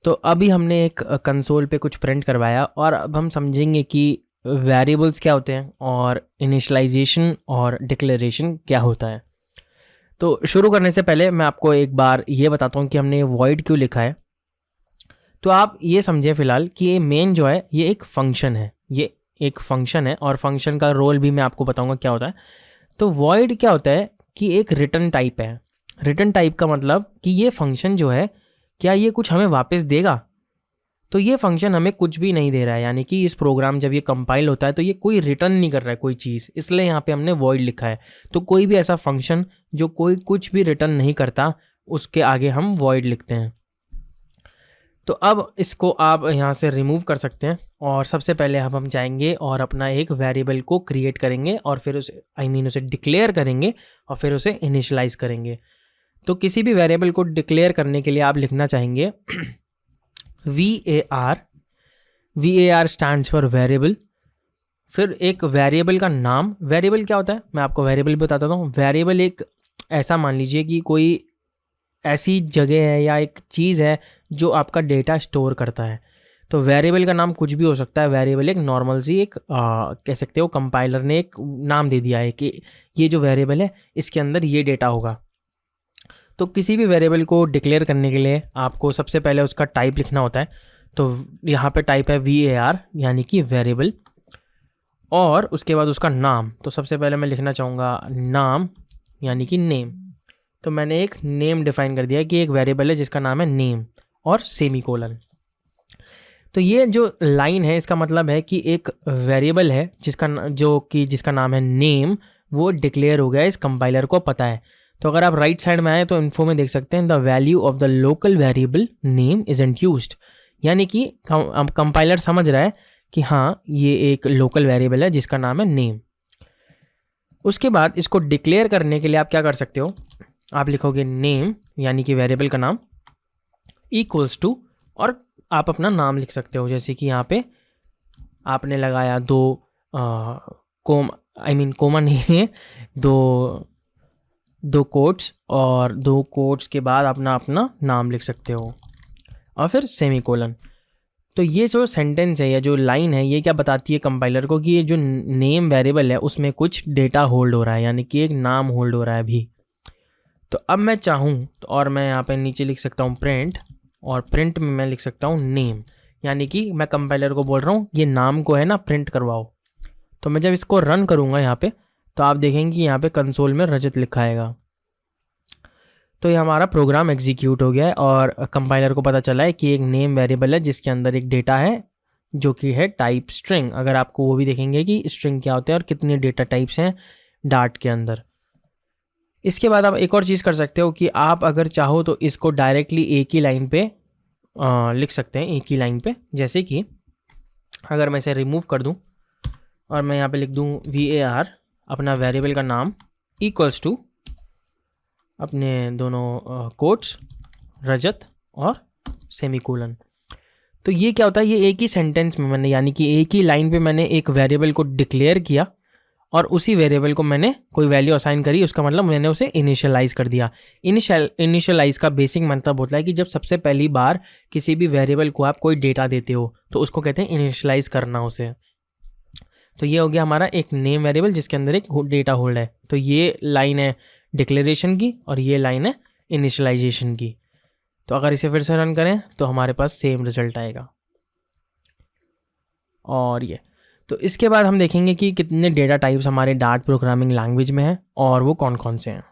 तो अभी हमने एक कंसोल पे कुछ प्रिंट करवाया और अब हम समझेंगे कि वेरिएबल्स क्या होते हैं और इनिशियलाइजेशन और डिक्लेरेशन क्या होता है। तो शुरू करने से पहले मैं आपको एक बार ये बताता हूँ कि हमने वॉइड क्यों लिखा है। तो आप ये समझें फ़िलहाल कि ये मेन जो है ये एक फंक्शन है, ये एक फंक्शन है और फंक्शन का रोल भी मैं आपको बताऊंगा क्या होता है। तो वॉइड क्या होता है कि एक रिटर्न टाइप है। रिटर्न टाइप का मतलब कि ये फंक्शन जो है क्या ये कुछ हमें वापस देगा। तो ये फंक्शन हमें कुछ भी नहीं दे रहा है, यानी कि इस प्रोग्राम जब ये कंपाइल होता है तो ये कोई रिटर्न नहीं कर रहा है कोई चीज़, इसलिए यहाँ पे हमने वॉइड लिखा है। तो कोई भी ऐसा फंक्शन जो कोई कुछ भी रिटर्न नहीं करता उसके आगे हम वॉइड लिखते हैं। तो अब इसको आप यहाँ से रिमूव कर सकते हैं और सबसे पहले अब हम जाएंगे और अपना एक वेरिएबल को क्रिएट करेंगे और फिर उसे उसे डिक्लेयर करेंगे और फिर उसे इनिशियलाइज करेंगे। तो किसी भी वेरिएबल को डिक्लेयर करने के लिए आप लिखना चाहेंगे var स्टैंड्स फॉर वेरिएबल, फिर एक वेरिएबल का नाम। वेरिएबल क्या होता है मैं आपको वेरिएबल बताता हूँ। वेरिएबल एक ऐसा मान लीजिए कि कोई ऐसी जगह है या एक चीज़ है जो आपका डेटा स्टोर करता है। तो वेरिएबल का नाम कुछ भी हो सकता है। वेरिएबल एक नॉर्मल सी एक कह सकते हो कंपाइलर ने एक नाम दे दिया है कि ये जो वेरिएबल है इसके अंदर ये डेटा होगा। तो किसी भी वेरिएबल को डिक्लेयर करने के लिए आपको सबसे पहले उसका टाइप लिखना होता है। तो यहाँ पे टाइप है var यानी कि वेरिएबल, और उसके बाद उसका नाम। तो सबसे पहले मैं लिखना चाहूँगा नाम यानी कि नेम। तो मैंने एक नेम डिफाइन कर दिया कि एक वेरिएबल है जिसका नाम है नेम और सेमीकोलन। तो ये जो लाइन है इसका मतलब है कि एक वेरिएबल है जिसका नाम है नेम, वो डिक्लेयर हो गया, इस कंपाइलर को पता है। तो अगर आप राइट साइड में आए तो इन्फो में देख सकते हैं the value of the local variable name isn't used, यानी कि कंपाइलर समझ रहा है कि हाँ ये एक लोकल वेरिएबल है जिसका नाम है नेम। उसके बाद इसको डिक्लेयर करने के लिए आप क्या कर सकते हो, आप लिखोगे नेम यानी कि वेरिएबल का नाम इक्वल्स टू, और आप अपना नाम लिख सकते हो। जैसे कि यहाँ पे आपने लगाया कोमा नहीं है, दो कोट्स, और दो कोट्स के बाद अपना नाम लिख सकते हो और फिर सेमीकोलन। तो ये जो सेंटेंस है या जो लाइन है ये क्या बताती है कंपाइलर को कि ये जो नेम वेरिएबल है उसमें कुछ डेटा होल्ड हो रहा है, यानी कि एक नाम होल्ड हो रहा है अभी। तो अब मैं चाहूँ तो और मैं यहाँ पे नीचे लिख सकता हूँ प्रिंट, और प्रिंट में मैं लिख सकता हूँ नेम, यानी कि मैं कंपाइलर को बोल रहा हूँ ये नाम को है ना प्रिंट करवाओ। तो मैं जब इसको रन करूँगा यहाँ पे तो आप देखेंगे कि यहाँ पे कंसोल में रजत लिखा आएगा। तो ये हमारा प्रोग्राम एग्जीक्यूट हो गया है और कंपाइलर को पता चला है कि एक नेम वेरिएबल है जिसके अंदर एक डेटा है जो कि है टाइप स्ट्रिंग। अगर आपको वो भी देखेंगे कि स्ट्रिंग क्या होता है और कितने डेटा टाइप्स हैं डार्ट के अंदर। इसके बाद आप एक और चीज़ कर सकते हो कि आप अगर चाहो तो इसको डायरेक्टली एक ही लाइन पे लिख सकते हैं, एक ही लाइन पे। जैसे कि अगर मैं इसे रिमूव कर दूं और मैं यहाँ पे लिख दूं var अपना वेरिएबल का नाम इक्वल्स टू अपने दोनों कोट्स रजत और सेमीकोलन। तो ये क्या होता है, ये एक ही सेंटेंस में मैंने, यानी कि एक ही लाइन पे मैंने एक वेरिएबल को डिक्लेयर किया और उसी वेरिएबल को मैंने कोई वैल्यू असाइन करी, उसका मतलब मैंने उसे इनिशियलाइज कर दिया। इनिशियलाइज का बेसिक मतलब होता है कि जब सबसे पहली बार किसी भी वेरिएबल को आप कोई डेटा देते हो तो उसको कहते हैं इनिशियलाइज करना उसे। तो ये हो गया हमारा एक नेम वेरिएबल जिसके अंदर एक डेटा होल्ड है। तो ये लाइन है डिक्लेरेशन की और ये लाइन है इनिशियलाइजेशन की। तो अगर इसे फिर से रन करें तो हमारे पास सेम रिजल्ट आएगा। और ये तो इसके बाद हम देखेंगे कि कितने डेटा टाइप्स हमारे डार्ट प्रोग्रामिंग लैंग्वेज में हैं और वो कौन कौन से हैं।